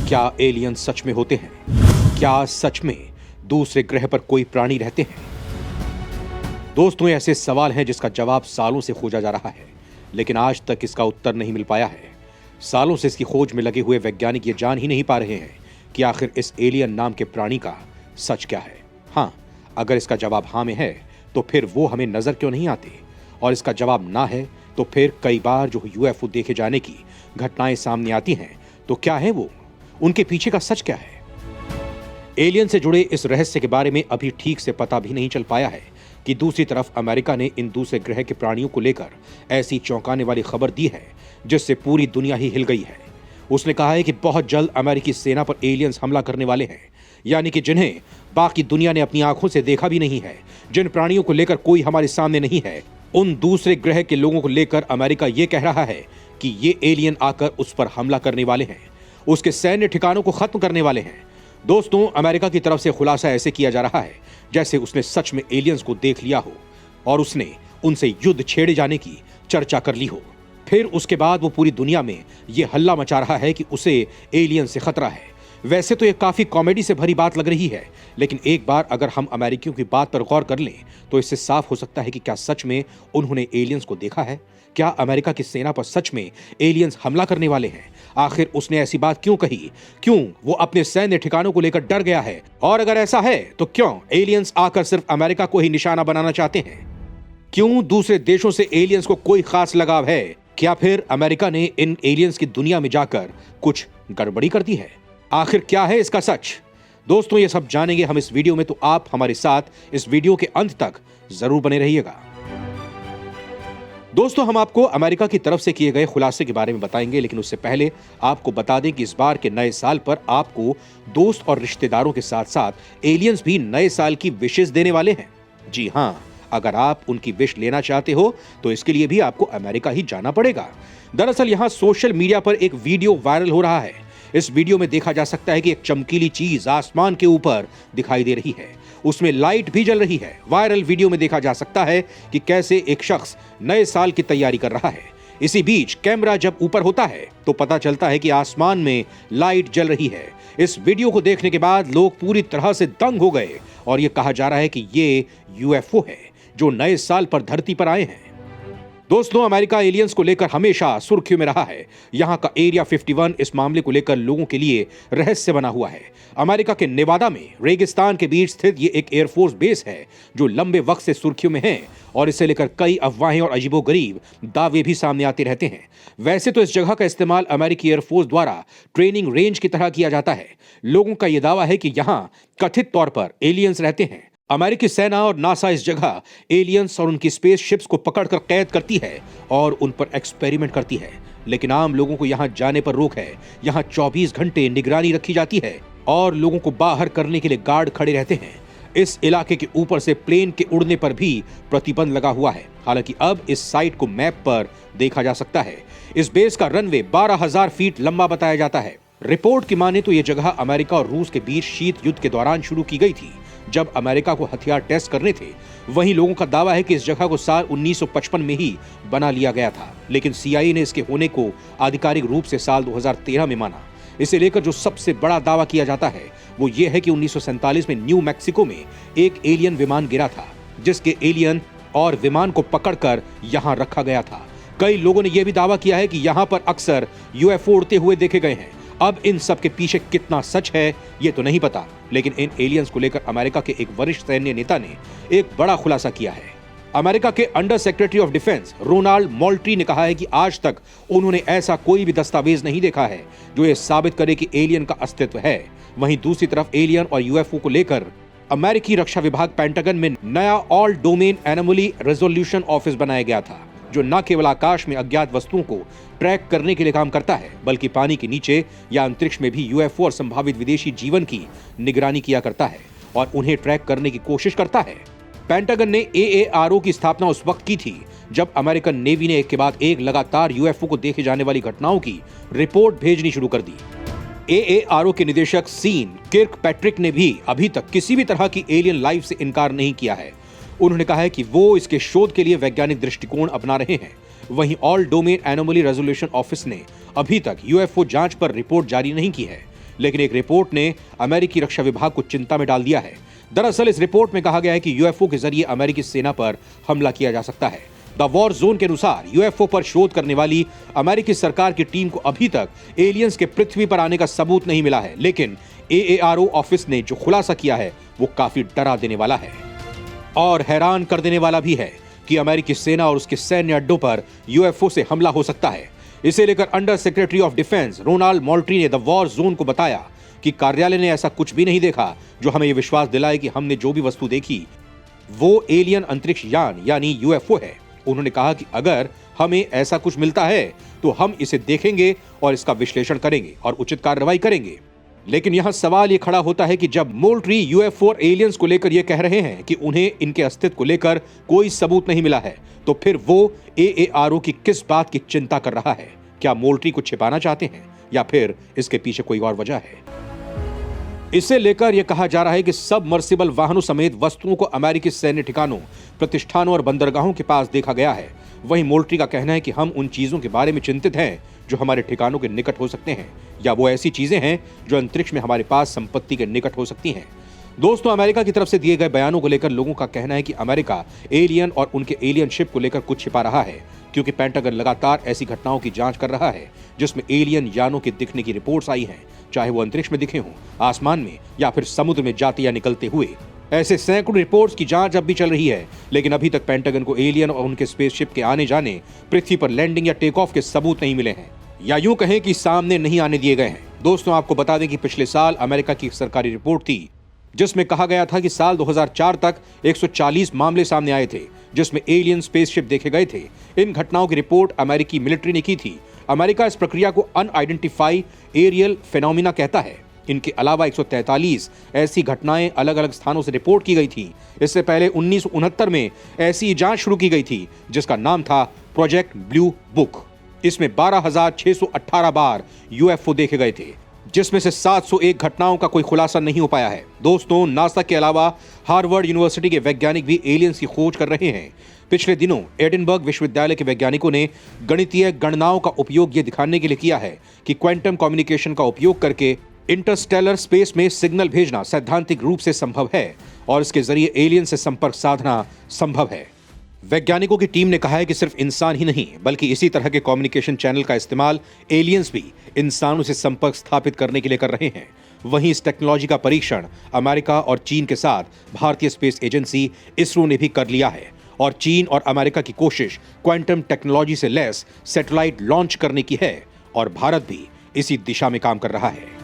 क्या एलियन सच में होते हैं? क्या सच में दूसरे ग्रह पर कोई प्राणी रहते हैं? दोस्तों, ये ऐसे सवाल हैं जिसका जवाब सालों से खोजा जा रहा है, लेकिन आज तक इसका उत्तर नहीं मिल पाया है। सालों से इसकी खोज में लगे हुए वैज्ञानिक ये जान ही नहीं पा रहे हैं कि आखिर इस एलियन नाम के प्राणी का सच क्या है। हाँ, अगर इसका जवाब हाँ में है तो फिर वो हमें नजर क्यों नहीं आते, और इसका जवाब ना है तो फिर कई बार जो यूएफओ देखे जाने की घटनाएं सामने आती हैं, तो क्या है वो, उनके पीछे का सच क्या है? एलियन से जुड़े इस रहस्य के बारे में अभी ठीक से पता भी नहीं चल पाया है कि दूसरी तरफ अमेरिका ने इन दूसरे ग्रह के प्राणियों को लेकर ऐसी चौंकाने वाली खबर दी है जिससे पूरी दुनिया ही हिल गई है। उसने कहा है कि बहुत जल्द अमेरिकी सेना पर एलियंस हमला करने वाले हैं, यानी कि जिन्हें बाकी दुनिया ने अपनी आंखों से देखा भी नहीं है, जिन प्राणियों को लेकर कोई हमारे सामने नहीं है, उन दूसरे ग्रह के लोगों को लेकर अमेरिका ये कह रहा है कि ये एलियन आकर उस पर हमला करने वाले हैं, उसके सैन्य ठिकानों को खत्म करने वाले हैं। दोस्तों, अमेरिका की तरफ से खुलासा ऐसे किया जा रहा है जैसे उसने सच में एलियंस को देख लिया हो और उसने उनसे युद्ध छेड़े जाने की चर्चा कर ली हो। फिर उसके बाद वो पूरी दुनिया में ये हल्ला मचा रहा है कि उसे एलियन से खतरा है। वैसे तो ये काफी कॉमेडी से भरी बात लग रही है, लेकिन एक बार अगर हम अमेरिकियों की बात पर गौर कर लें तो इससे साफ हो सकता है कि क्या सच में उन्होंने एलियंस को देखा है? क्या अमेरिका की सेना पर सच में एलियंस हमला करने वाले हैं? आखिर उसने ऐसी बात क्यों कही? क्यों वो अपने सैन्य ठिकानों को लेकर डर गया है? और अगर ऐसा है तो क्यों एलियंस आकर सिर्फ अमेरिका को ही निशाना बनाना चाहते हैं? क्यों दूसरे देशों से एलियंस को कोई खास लगाव है? क्या फिर अमेरिका ने इन एलियंस की दुनिया में जाकर कुछ गड़बड़ी कर दी है? आखिर क्या है इसका सच? दोस्तों, ये सब जानेंगे हम इस वीडियो में, तो आप हमारे साथ इस वीडियो के अंत तक जरूर बने रहिएगा। दोस्तों, हम आपको अमेरिका की तरफ से किए गए खुलासे के बारे में बताएंगे, लेकिन उससे पहले आपको बता दें कि इस बार के नए साल पर आपको दोस्त और रिश्तेदारों के साथ साथ एलियंस भी नए साल की विशेस देने वाले हैं। जी हाँ, अगर आप उनकी विश लेना चाहते हो तो इसके लिए भी आपको अमेरिका ही जाना पड़ेगा। दरअसल यहाँ सोशल मीडिया पर एक वीडियो वायरल हो रहा है। इस वीडियो में देखा जा सकता है कि एक चमकीली चीज आसमान के ऊपर दिखाई दे रही है, उसमें लाइट भी जल रही है। वायरल वीडियो में देखा जा सकता है कि कैसे एक शख्स नए साल की तैयारी कर रहा है। इसी बीच कैमरा जब ऊपर होता है तो पता चलता है कि आसमान में लाइट जल रही है। इस वीडियो को देखने के बाद लोग पूरी तरह से दंग हो गए और यह कहा जा रहा है कि ये यूएफओ है जो नए साल पर धरती पर आए हैं। दोस्तों, अमेरिका एलियंस को लेकर हमेशा सुर्खियों में रहा है। यहां का एरिया 51 इस मामले को लेकर लोगों के लिए रहस्य बना हुआ है। अमेरिका के नेवादा में रेगिस्तान के बीच स्थित ये एक एयरफोर्स बेस है जो लंबे वक्त से सुर्खियों में है, और इसे लेकर कई अफवाहें और अजीबोगरीब दावे भी सामने आते रहते हैं। वैसे तो इस जगह का इस्तेमाल अमेरिकी एयरफोर्स द्वारा ट्रेनिंग रेंज की तरह किया जाता है। लोगों का यह दावा है कि यहाँ कथित तौर पर एलियंस रहते हैं। अमेरिकी सेना और नासा इस जगह एलियंस और उनकी स्पेस शिप्स को पकड़कर कैद करती है और उन पर एक्सपेरिमेंट करती है, लेकिन आम लोगों को यहां जाने पर रोक है। यहां 24 घंटे निगरानी रखी जाती है और लोगों को बाहर करने के लिए गार्ड खड़े रहते हैं। इस इलाके के ऊपर से प्लेन के उड़ने पर भी प्रतिबंध लगा हुआ है। हालांकि अब इस साइट को मैप पर देखा जा सकता है। इस बेस का रनवे 12,000 फीट लंबा बताया जाता है। रिपोर्ट की माने तो यह जगह अमेरिका और रूस के बीच शीत युद्ध के दौरान शुरू की गई थी, जब अमेरिका को हथियार टेस्ट करने थे। वहीं लोगों का दावा है कि इस जगह को साल 1955 में ही बना लिया गया था, लेकिन सीआईए ने इसके होने को आधिकारिक रूप से साल 2013 में माना। इसे लेकर जो सबसे बड़ा दावा किया जाता है वो ये है कि 1947 में न्यू मैक्सिको में एक एलियन विमान गिरा था, जिसके एलियन और विमान को पकड़कर यहां रखा गया था। कई लोगों ने यह भी दावा किया है कि यहां पर अक्सर यूएफओ उड़ते हुए देखे गए हैं। अब इन सब के पीछे कितना सच है ये तो नहीं पता, लेकिन इन एलियंस को लेकर अमेरिका के एक वरिष्ठ सैन्य नेता ने एक बड़ा खुलासा किया है। अमेरिका के under secretary of defence Ronald Moultrie ने कहा है कि आज तक उन्होंने ऐसा कोई भी दस्तावेज नहीं देखा है जो ये साबित करे कि एलियन का अस्तित्व है। वहीं दूसरी तरफ एलियन और यूएफओ को लेकर अमेरिकी रक्षा विभाग पेंटागन में नया all domain anomaly resolution office बनाया गया था, जो न केवल आकाश में अज्ञात वस्तुओं को ट्रैक करने के लिए काम करता है, बल्कि पानी के नीचे या अंतरिक्ष में भी यूएफओ और संभावित विदेशी जीवन की निगरानी किया करता है और उन्हें ट्रैक करने की कोशिश करता है। पेंटागन ने एएआरओ की स्थापना उस वक्त की थी जब अमेरिकन नेवी ने एक के बाद एक लगातार यूएफओ को देखे जाने वाली घटनाओं की रिपोर्ट भेजनी शुरू कर दी। एएआरओ के निदेशक सीन किर्क पैट्रिक ने भी अभी तक किसी भी तरह की एलियन लाइफ से इनकार नहीं किया है। उन्होंने कहा है कि वो इसके शोध के लिए वैज्ञानिक दृष्टिकोण अपना रहे हैं। वहीं all domain anomaly resolution office ने अभी तक यूएफओ जांच पर रिपोर्ट जारी नहीं की है। लेकिन एक रिपोर्ट ने अमेरिकी रक्षा विभाग को चिंता में डाल दिया है। दरअसल इस रिपोर्ट में कहा गया है कि यूएफओ के जरिए अमेरिकी सेना पर हमला किया जा सकता है। द वॉर जोन के अनुसार यूएफओ पर शोध करने वाली अमेरिकी सरकार की टीम को अभी तक एलियंस के पृथ्वी पर आने का सबूत नहीं मिला है, लेकिन AARO ऑफिस ने जो खुलासा किया है वो काफी डरा देने वाला है और हैरान कर देने वाला भी है कि अमेरिकी सेना और उसके सैन्य अड्डों पर यूएफओ से हमला हो सकता है। इसे लेकर under secretary of defence Ronald Moultrie ने द वॉर जोन को बताया कि कार्यालय ने ऐसा कुछ भी नहीं देखा जो हमें यह विश्वास दिलाए कि हमने जो भी वस्तु देखी वो एलियन अंतरिक्ष यान यानी यूएफओ है। उन्होंने कहा कि अगर हमें ऐसा कुछ मिलता है तो हम इसे देखेंगे और इसका विश्लेषण करेंगे और उचित कार्रवाई करेंगे। लेकिन यहां सवाल यह खड़ा होता है कि जब मोल्ट्री यूएफओ और एलियंस को लेकर यह कह रहे हैं कि उन्हें इनके अस्तित्व को लेकर कोई सबूत नहीं मिला है, तो फिर वो AARO की किस बात की चिंता कर रहा है? क्या मोल्ट्री को छिपाना चाहते हैं या फिर इसके पीछे कोई और वजह है? इसे लेकर यह कहा जा रहा है कि सबमर्सिबल वाहनों समेत वस्तुओं को अमेरिकी सैन्य ठिकानों, प्रतिष्ठानों और बंदरगाहों के पास देखा गया है। वहीं मोल्ट्री का कहना है कि हम उन चीजों के बारे में चिंतित हैं जो हमारे ठिकानों के निकट हो सकते हैं, या वो ऐसी चीजें हैं जो अंतरिक्ष में हमारे पास संपत्ति के निकट हो सकती हैं। दोस्तों, अमेरिका की तरफ से दिए गए बयानों को लेकर लोगों का कहना है कि अमेरिका एलियन और उनके एलियन शिप को लेकर कुछ छिपा रहा है, क्योंकि पेंटागन लगातार ऐसी घटनाओं की जांच कर रहा है जिसमें एलियन यानों के दिखने की रिपोर्ट्स आई हैं, चाहे वो अंतरिक्ष में दिखे हों, आसमान में या फिर समुद्र में जाते या निकलते हुए। ऐसे सैकड़ों रिपोर्ट्स की जांच अब भी चल रही है, लेकिन अभी तक पेंटागन को एलियन और उनके स्पेसशिप के आने जाने, पृथ्वी पर लैंडिंग या टेक ऑफ के सबूत नहीं मिले हैं, या यूं कहें कि सामने नहीं आने दिए गए हैं। दोस्तों, आपको बता दें कि पिछले साल अमेरिका की एक सरकारी रिपोर्ट थी जिसमें कहा गया था कि साल 2004 तक 140 मामले सामने आए थे जिसमें एलियन स्पेसशिप देखे गए थे। इन घटनाओं की रिपोर्ट अमेरिकी मिलिट्री ने की थी। अमेरिका इस प्रक्रिया को अनआइडेंटिफाई एरियल फेनोमिना कहता है। इनके अलावा 143 ऐसी घटनाएं अलग अलग स्थानों से रिपोर्ट की गई थी। इससे पहले 1969 में ऐसी जांच शुरू की गई थी जिसका नाम था प्रोजेक्ट ब्लू बुक। इसमें 12,618 बार यूएफओ देखे गए थे, जिसमें से 701 घटनाओं का कोई खुलासा नहीं हो पाया है। दोस्तों, नासा के अलावा हार्वर्ड यूनिवर्सिटी के वैज्ञानिक भी एलियंस की खोज कर रहे हैं। पिछले दिनों एडिनबर्ग विश्वविद्यालय के वैज्ञानिकों ने गणितीय गणनाओं का उपयोग ये दिखाने के लिए किया है कि क्वांटम कम्युनिकेशन का उपयोग करके इंटरस्टेलर स्पेस में सिग्नल भेजना सैद्धांतिक रूप से संभव है और इसके जरिए एलियन से संपर्क साधना संभव है। वैज्ञानिकों की टीम ने कहा है कि सिर्फ इंसान ही नहीं बल्कि इसी तरह के कम्युनिकेशन चैनल का इस्तेमाल एलियंस भी इंसानों से संपर्क स्थापित करने के लिए कर रहे हैं। वहीं इस टेक्नोलॉजी का परीक्षण अमेरिका और चीन के साथ भारतीय स्पेस एजेंसी इसरो ने भी कर लिया है और चीन और अमेरिका की कोशिश क्वांटम टेक्नोलॉजी से लैस सैटेलाइट लॉन्च करने की है और भारत भी इसी दिशा में काम कर रहा है।